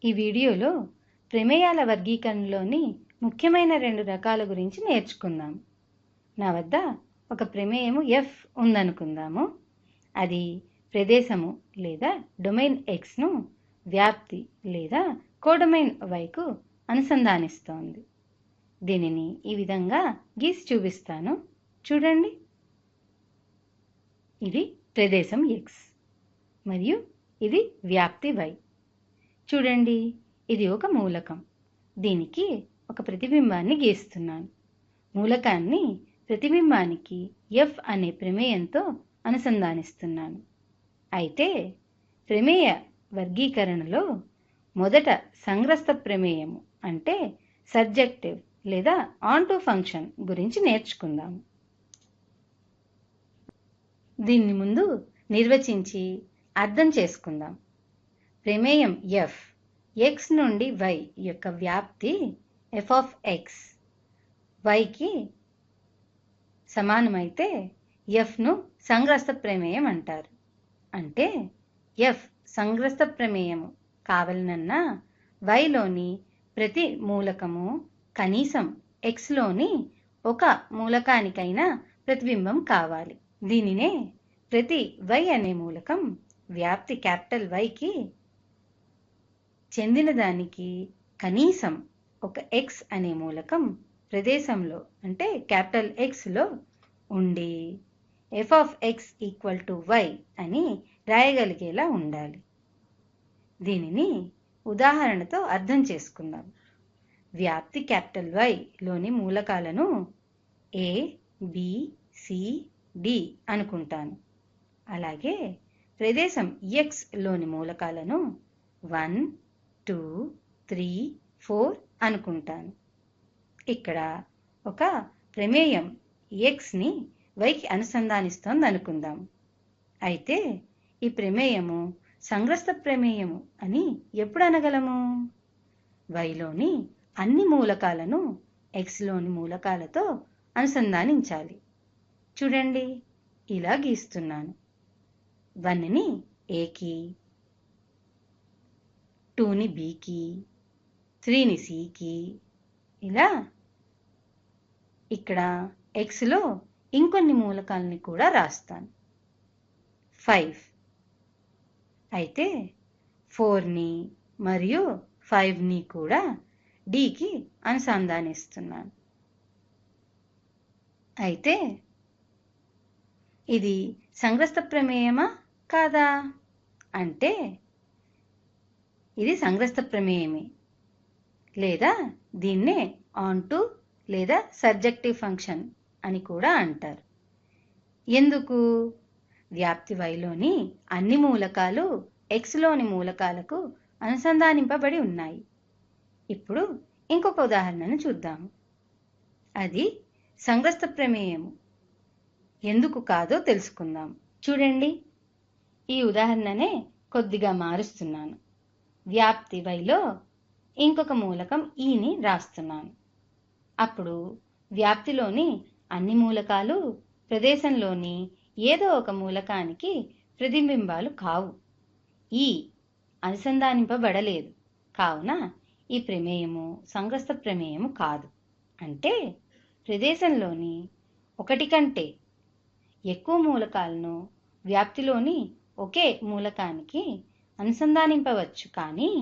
ఈ వీడియోలో ప్రమేయాల వర్గీకరణలోని ముఖ్యమైన 2 రకాల గురించి నేర్చుకుందాం. నా వద్ద ఒక ప్రమేయము F ఉందనుకుందాము. అది ప్రదేశము లేదా డొమైన్ Xను వ్యాప్తి లేదా కోడొమైన్ Yకు అనుసంధానిస్తోంది. దీనిని ఈ విధంగా గీసి చూపిస్తాను. చూడండి. ఇది ప్రదేశం X మరియు ఇది వ్యాప్తి Y. చూడండి, ఇది ఒక మూలకం. దీనికి ఒక ప్రతిబింబాన్ని గీస్తున్నాను. మూలకాన్ని ప్రతిబింబానికి F అనే ప్రమేయంతో అనుసంధానిస్తున్నాను. అయితే ప్రమేయ వర్గీకరణలో మొదట సంగ్రస్త ప్రమేయము అంటే సర్జెక్టివ్ లేదా ఆన్టూ ఫంక్షన్ గురించి నేర్చుకుందాము. దీన్ని ముందు నిర్వచించి అర్థం చేసుకుందాం. ప్రమేయం F X నుండి Y యొక్క వ్యాప్తి f of x Yకి సమానమైతే Fను సంగ్రస్త ప్రమేయం అంటారు. అంటే F సంగ్రస్త ప్రమేయము కావాలనన్నా Yలోని ప్రతి మూలకము కనీసం Xలోని ఒక మూలకానికైనా ప్రతిబింబం కావాలి. దీనినే ప్రతి Y అనే మూలకం వ్యాప్తి Yకి చెందిన దానికి కనీసం ఒక X అనే మూలకం ప్రదేశంలో అంటే Xలో ఉండి f of x equal to y అని రాయగలిగేలా ఉండాలి. దీనిని ఉదాహరణతో అర్థం చేసుకుందాం. వ్యాప్తి Y లోని మూలకాలను a, b, c, d అనుకుంటాను. అలాగే ప్రదేశం X లోని మూలకాలను 1, 2, 3, 4 అనుకుంటాను. ఇక్కడ ఒక ప్రమేయం Xని Yకి అనుసంధానిస్తోంది అనుకుందాం. అయితే ఈ ప్రమేయము సంగ్రస్త ప్రమేయము అని ఎప్పుడు అనగలము? Yలోని అన్ని మూలకాలను Xలోని మూలకాలతో అనుసంధానించాలి. చూడండి, ఇలా గీస్తున్నాను. 1ని Aకి, 2ని Bకి, 3ని Cకి, ఇలా ఇక్కడ Xలో ఇంకొన్ని మూలకాలని కూడా రాస్తాను. 5. అయితే 4ని మరియు 5ని కూడా Dకి అనుసంధానిస్తున్నాను. అయితే ఇది సంగ్రస్త ప్రమేయమా కాదా అంటే ఇది సంగ్రస్త ప్రమేయమే, లేదా దీన్నే ఆన్టూ లేదా సర్జెక్టివ్ ఫంక్షన్ అని కూడా అంటారు. ఎందుకు? వ్యాప్తి Yలోని అన్ని మూలకాలు Xలోని మూలకాలకు అనుసంధానింపబడి ఉన్నాయి. ఇప్పుడు ఇంకొక ఉదాహరణను చూద్దాము. అది సంగ్రస్త ప్రమేయము ఎందుకు కాదో తెలుసుకుందాం. చూడండి, ఈ ఉదాహరణనే కొద్దిగా మారుస్తున్నాను. వ్యాప్తి Yలో ఇంకొక మూలకం Eని రాస్తున్నాను. అప్పుడు వ్యాప్తిలోని అన్ని మూలకాలు ప్రదేశంలోని ఏదో ఒక మూలకానికి ప్రతిబింబాలు కావు. ఈ అనుసంధానింపబడలేదు. కావున ఈ ప్రమేయము సంగ్రస్త ప్రమేయము కాదు. అంటే ప్రదేశంలోని ఒకటి కంటే ఎక్కువ మూలకాలను వ్యాప్తిలోని ఒకే మూలకానికి అనుసంధానింపవచ్చు, కానీ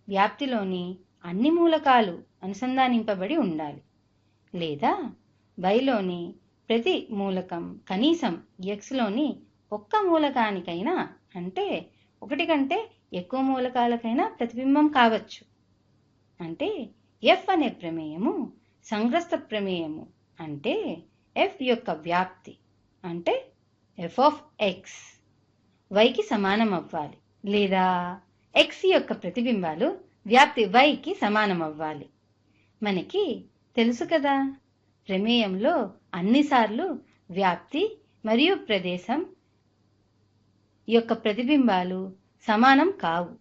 వ్యాప్తిలోని అన్ని మూలకాలు అనుసంధానింపబడి ఉండాలి. లేదా Yలోని ప్రతి మూలకం కనీసం Xలోని ఒక్క మూలకానికైనా అంటే ఒకటి కంటే ఎక్కువ మూలకాలకైనా ప్రతిబింబం కావచ్చు. అంటే F అనే ప్రమేయము సంగ్రస్త ప్రమేయము అంటే F యొక్క వ్యాప్తి అంటే f of x Yకి సమానం అవ్వాలి, లేదా X యొక్క ప్రతిబింబాలు వ్యాప్తి Yకి సమానం అవ్వాలి. మనకి తెలుసు కదా, ప్రమేయంలో అన్నిసార్లు వ్యాప్తి మరియు ప్రదేశం యొక్క ప్రతిబింబాలు సమానం కావు.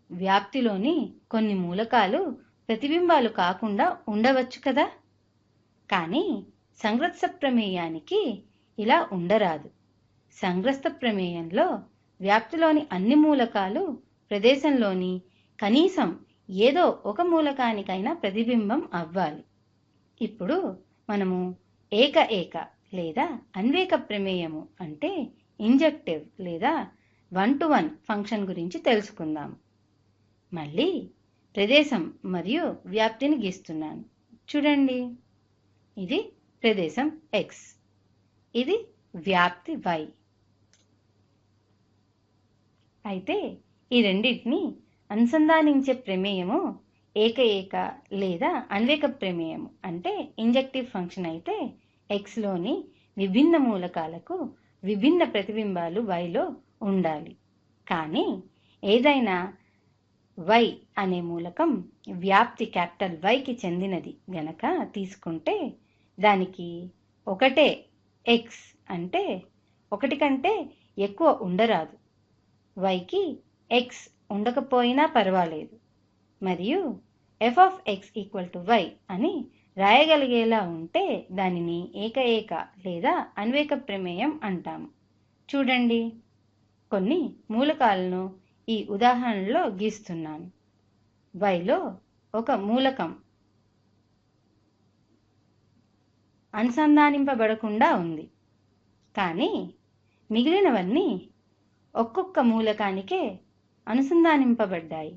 వ్యాప్తిలోని కొన్ని మూలకాలు ప్రతిబింబాలు కాకుండా ఉండవచ్చు కదా. కానీ సంగ్రస్త ప్రమేయానికి ఇలా ఉండరాదు. సంగ్రస్త ప్రమేయంలో వ్యాప్తిలోని అన్ని మూలకాలు ప్రదేశంలోని కనీసం ఏదో ఒక మూలకానికైనా ప్రతిబింబం అవ్వాలి. ఇప్పుడు మనము ఏక లేదా అన్వేక ప్రమేయము అంటే ఇంజెక్టివ్ లేదా 1-to-1 ఫంక్షన్ గురించి తెలుసుకుందాం. మళ్ళీ ప్రదేశం మరియు వ్యాప్తిని గీస్తున్నాను. చూడండి, ఇది ప్రదేశం x, ఇది వ్యాప్తి y. అయితే ఈ రెండింటిని అనుసంధానించే ప్రమేయము ఏక లేదా అన్వేక ప్రమేయము అంటే ఇంజెక్టివ్ ఫంక్షన్ అయితే xలోని విభిన్న మూలకాలకు విభిన్న ప్రతిబింబాలు yలో ఉండాలి. కానీ ఏదైనా y అనే మూలకం వ్యాప్తి క్యాపిటల్ Yకి చెందినది గనక తీసుకుంటే దానికి ఒకటే x అంటే ఒకటి కంటే ఎక్కువ ఉండరాదు. yకి x ఉండకపోయినా పర్వాలేదు మరియు f(x)y అని రాయగలిగేలా ఉంటే దానిని ఏక లేదా అన్వేక ప్రమేయం అంటాము. చూడండి, కొన్ని మూలకాలను ఈ ఉదాహరణలో గీస్తున్నాను. yలో ఒక మూలకం అనుసంధానింపబడకుండా ఉంది, కానీ మిగిలినవన్నీ ఒక్కొక్క మూలకానికే అనుసంధానింపబడ్డాయి.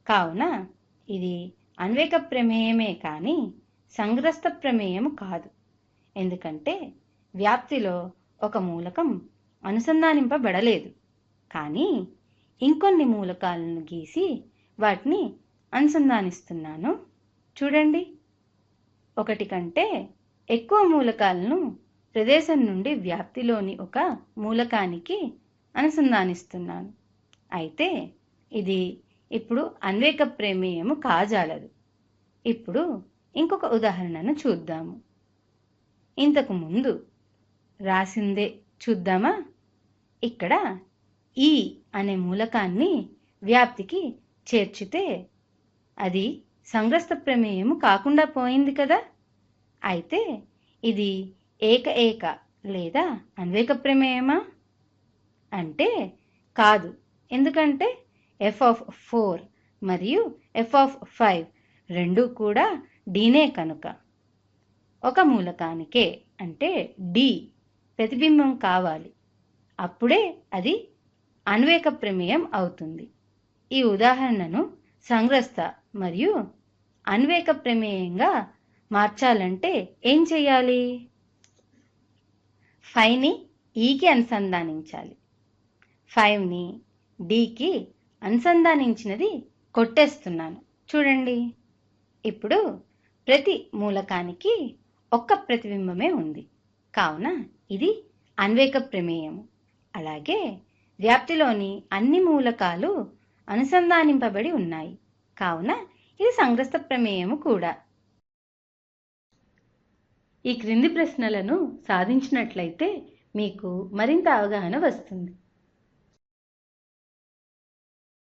కావున ఇది అన్వేక ప్రమేయమే కానీ సంగ్రస్త ప్రమేయము కాదు. ఎందుకంటే వ్యాప్తిలో ఒక మూలకం అనుసంధానింపబడలేదు, కానీ ఇంకొన్ని మూలకాలను గీసి వాటిని అనుసంధానిస్తున్నాను. చూడండి, ఒకటి కంటే ఎక్కువ మూలకాలను ప్రదేశం నుండి వ్యాప్తిలోని ఒక మూలకానికి అనుసంధానిస్తున్నాను. అయితే ఇది ఇప్పుడు అన్వేక ప్రమేయము కాజాలదు. ఇప్పుడు ఇంకొక ఉదాహరణను చూద్దాము. ఇంతకు ముందు రాసిందే చూద్దామా? ఇక్కడ ఈ అనే మూలకాన్ని వ్యాప్తికి చేర్చితే అది సంగ్రస్త ప్రమేయము కాకుండా పోయింది కదా. అయితే ఇది ఏక లేదా అన్వేక ప్రమేయమా అంటే కాదు. ఎందుకంటే f(4) మరియు f(5) రెండూ కూడా డీనే కనుక ఒక మూలకానికే అంటే డి ప్రతిబింబం కావాలి. అప్పుడే అది అన్వేక ప్రమేయం అవుతుంది. ఈ ఉదాహరణను సంగ్రస్త మరియు అన్వేక ప్రమేయంగా మార్చాలంటే ఏం చేయాలి? 5ని ఈకి అనుసంధానించాలి. 5ని డికి అనుసంధానించినది కొట్టేస్తున్నాను. చూడండి, ఇప్పుడు ప్రతి మూలకానికి ఒక్క ప్రతిబింబమే ఉంది. కావున ఇది అన్వేక ప్రమేయము. అలాగే వ్యాప్తిలోని అన్ని మూలకాలు అనుసంధానింపబడి ఉన్నాయి. కావున ఇది సంగ్రస్త ప్రమేయము కూడా. ఈ క్రింది ప్రశ్నలను సాధించినట్లయితే మీకు మరింత అవగాహన వస్తుంది.